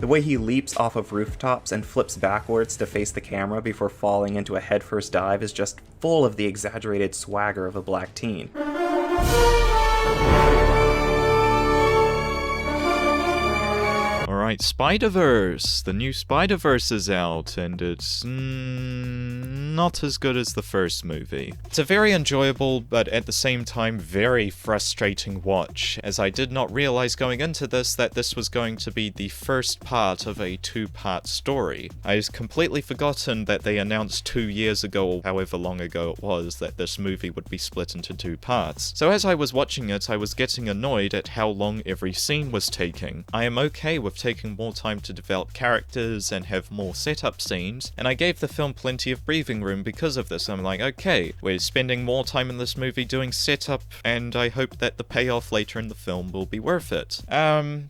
The way he leaps off of rooftops and flips backwards to face the camera before falling into a headfirst dive is just full of the exaggerated swagger of a black teen. Alright, Spider-Verse! The new Spider-Verse is out, and it's not as good as the first movie. It's a very enjoyable, but at the same time very frustrating watch, as I did not realize going into this that this was going to be the first part of a two-part story. I had completely forgotten that they announced 2 years ago, or however long ago it was, that this movie would be split into 2 parts. So as I was watching it, I was getting annoyed at how long every scene was taking. I am okay with taking more time to develop characters and have more setup scenes, and I gave the film plenty of breathing room because of this. I'm like, okay, we're spending more time in this movie doing setup, and I hope that the payoff later in the film will be worth it.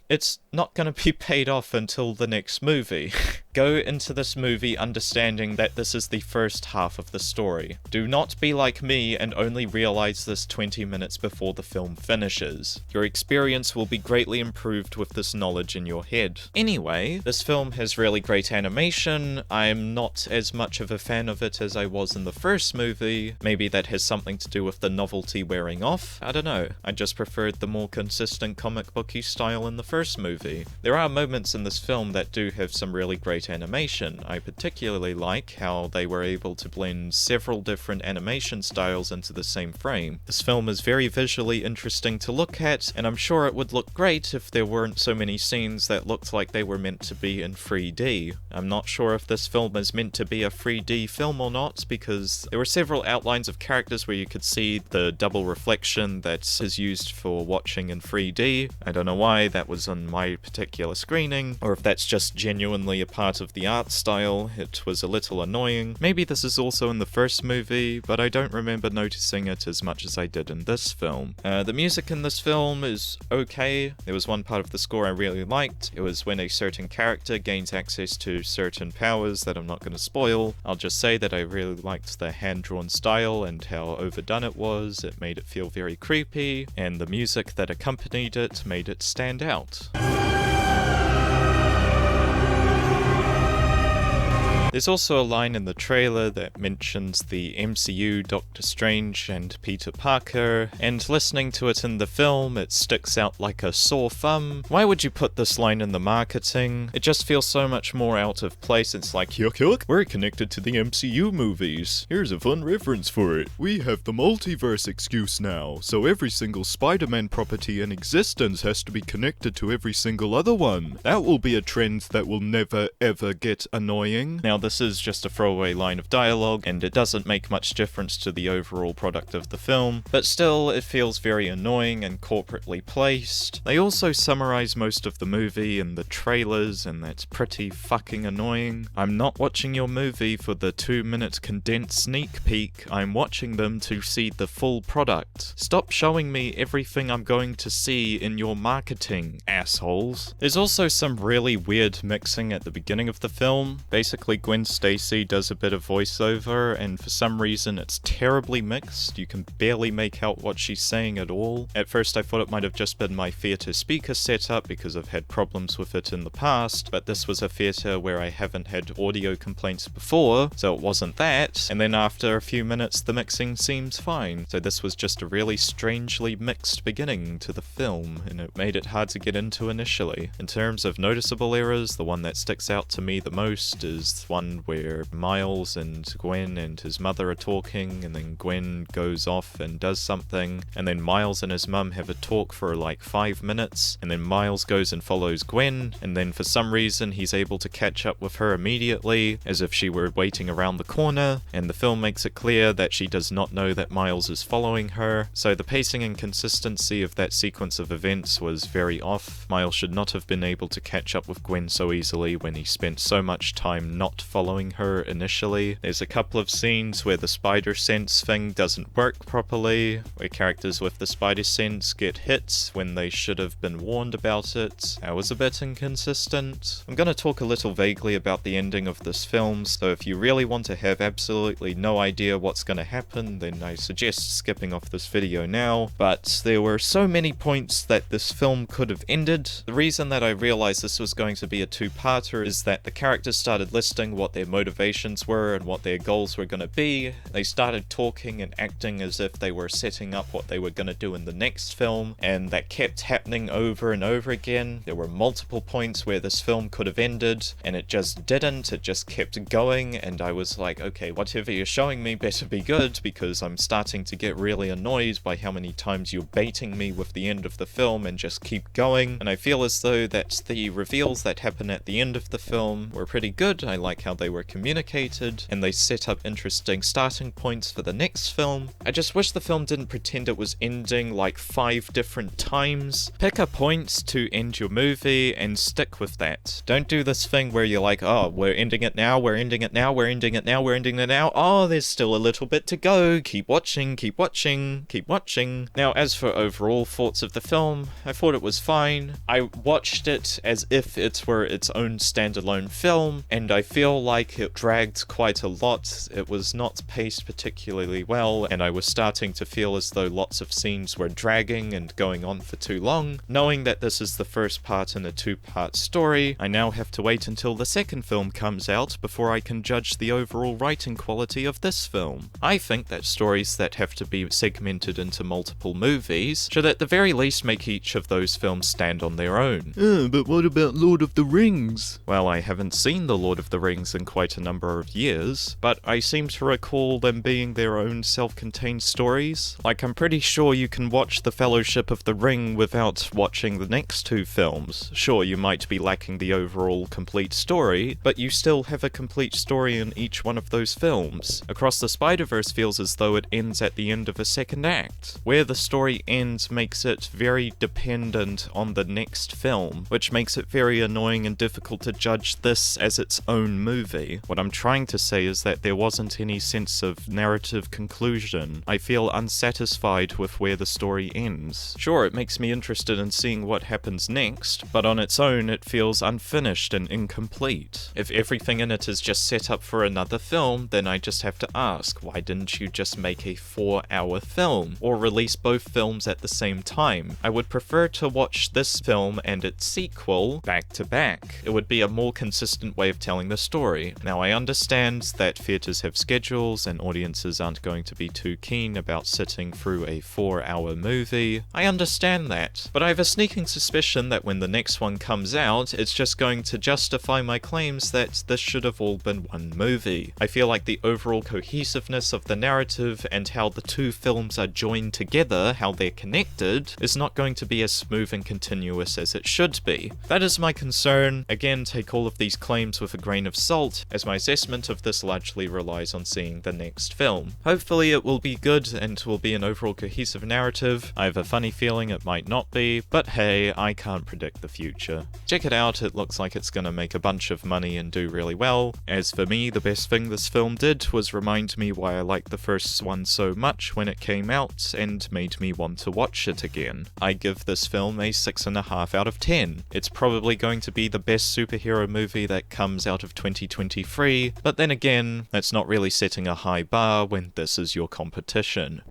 It's not gonna be paid off until the next movie. Go into this movie understanding that this is the first half of the story. Do not be like me and only realize this 20 minutes before the film finishes. Your experience will be greatly improved with this knowledge in your head. Anyway, this film has really great animation. I'm not as much of a fan of it as I was in the first movie. Maybe that has something to do with the novelty wearing off. I don't know. I just preferred the more consistent comic booky style in the first movie. There are moments in this film that do have some really great animation. I particularly like how they were able to blend several different animation styles into the same frame. This film is very visually interesting to look at, and I'm sure it would look great if there weren't so many scenes that looked like they were meant to be in 3D. I'm not sure if this film is meant to be a 3D film or not, because there were several outlines of characters where you could see the double reflection that is used for watching in 3D. I don't know why that was on my particular screening, or if that's just genuinely a part of the art style. It was a little annoying. Maybe this is also in the first movie, but I don't remember noticing it as much as I did in this film. The music in this film is okay. There was one part of the score I really liked. It was when a certain character gains access to certain powers that I'm not going to spoil. I'll just say that I really liked the hand-drawn style and how overdone it was. It made it feel very creepy, and the music that accompanied it made it stand out. There's also a line in the trailer that mentions the MCU, Doctor Strange, and Peter Parker, and listening to it in the film, it sticks out like a sore thumb. Why would you put this line in the marketing? It just feels so much more out of place. It's like, yuck, we're connected to the MCU movies. Here's a fun reference for it. We have the multiverse excuse now, so every single Spider-Man property in existence has to be connected to every single other one. That will be a trend that will never ever get annoying. Now, this is just a throwaway line of dialogue, and it doesn't make much difference to the overall product of the film, but still, it feels very annoying and corporately placed. They also summarize most of the movie in the trailers, and that's pretty fucking annoying. I'm not watching your movie for the 2-minute condensed sneak peek, I'm watching them to see the full product. Stop showing me everything I'm going to see in your marketing, assholes. There's also some really weird mixing at the beginning of the film. Basically, Gwen Stacy does a bit of voiceover, and for some reason it's terribly mixed. You can barely make out what she's saying at all. At first I thought it might have just been my theatre speaker setup because I've had problems with it in the past, but this was a theatre where I haven't had audio complaints before, so it wasn't that. And then after a few minutes the mixing seems fine. So this was just a really strangely mixed beginning to the film, and it made it hard to get into initially. In terms of noticeable errors, the one that sticks out to me the most is one where Miles and Gwen and his mother are talking, and then Gwen goes off and does something, and then Miles and his mum have a talk for like 5 minutes, and then Miles goes and follows Gwen, and then for some reason he's able to catch up with her immediately, as if she were waiting around the corner, and the film makes it clear that she does not know that Miles is following her. So the pacing and consistency of that sequence of events was very off. Miles should not have been able to catch up with Gwen so easily when he spent so much time not following her initially. There's a couple of scenes where the spider sense thing doesn't work properly, where characters with the spider sense get hit when they should have been warned about it. That was a bit inconsistent. I'm going to talk a little vaguely about the ending of this film, so if you really want to have absolutely no idea what's going to happen, then I suggest skipping off this video now. But there were so many points that this film could have ended. The reason that I realized this was going to be a two-parter is that the characters started listing what their motivations were and what their goals were going to be. They started talking and acting as if they were setting up what they were going to do in the next film, and that kept happening over and over again. There were multiple points where this film could have ended, and it just didn't. It just kept going, and I was like, okay, whatever you're showing me better be good, because I'm starting to get really annoyed by how many times you're baiting me with the end of the film and just keep going. And I feel as though that the reveals that happen at the end of the film were pretty good. I like how they were communicated, and they set up interesting starting points for the next film. I just wish the film didn't pretend it was ending like 5 different times. Pick a point to end your movie and stick with that. Don't do this thing where you're like, oh, we're ending it now, we're ending it now, we're ending it now, we're ending it now. Oh, there's still a little bit to go. Keep watching, keep watching, keep watching. Now, as for overall thoughts of the film, I thought it was fine. I watched it as if it were its own standalone film, and I feel like it dragged quite a lot. It was not paced particularly well, and I was starting to feel as though lots of scenes were dragging and going on for too long. Knowing that this is the first part in a 2-part story, I now have to wait until the second film comes out before I can judge the overall writing quality of this film. I think that stories that have to be segmented into multiple movies should at the very least make each of those films stand on their own. But what about Lord of the Rings? Well, I haven't seen The Lord of the Rings in quite a number of years, but I seem to recall them being their own self-contained stories. Like, I'm pretty sure you can watch The Fellowship of the Ring without watching the next 2 films. Sure, you might be lacking the overall complete story, but you still have a complete story in each one of those films. Across the Spider-Verse feels as though it ends at the end of a second act. Where the story ends makes it very dependent on the next film, which makes it very annoying and difficult to judge this as its own movie. What I'm trying to say is that there wasn't any sense of narrative conclusion. I feel unsatisfied with where the story ends. Sure, it makes me interested in seeing what happens next, but on its own it feels unfinished and incomplete. If everything in it is just set up for another film, then I just have to ask, why didn't you just make a 4-hour film? Or release both films at the same time? I would prefer to watch this film and its sequel back to back. It would be a more consistent way of telling the story. Now, I understand that theaters have schedules and audiences aren't going to be too keen about sitting through a 4-hour movie. I understand that, but I have a sneaking suspicion that when the next one comes out, it's just going to justify my claims that this should have all been one movie. I feel like the overall cohesiveness of the narrative and how the 2 films are joined together, how they're connected, is not going to be as smooth and continuous as it should be. That is my concern. Again, take all of these claims with a grain of salt, as my assessment of this largely relies on seeing the next film. Hopefully it will be good and will be an overall cohesive narrative. I have a funny feeling it might not be, but hey, I can't predict the future. Check it out, it looks like it's gonna make a bunch of money and do really well. As for me, the best thing this film did was remind me why I liked the first one so much when it came out, and made me want to watch it again. I give this film a 6.5 out of 10. It's probably going to be the best superhero movie that comes out of 2023, but then again, that's not really setting a high bar when this is your competition.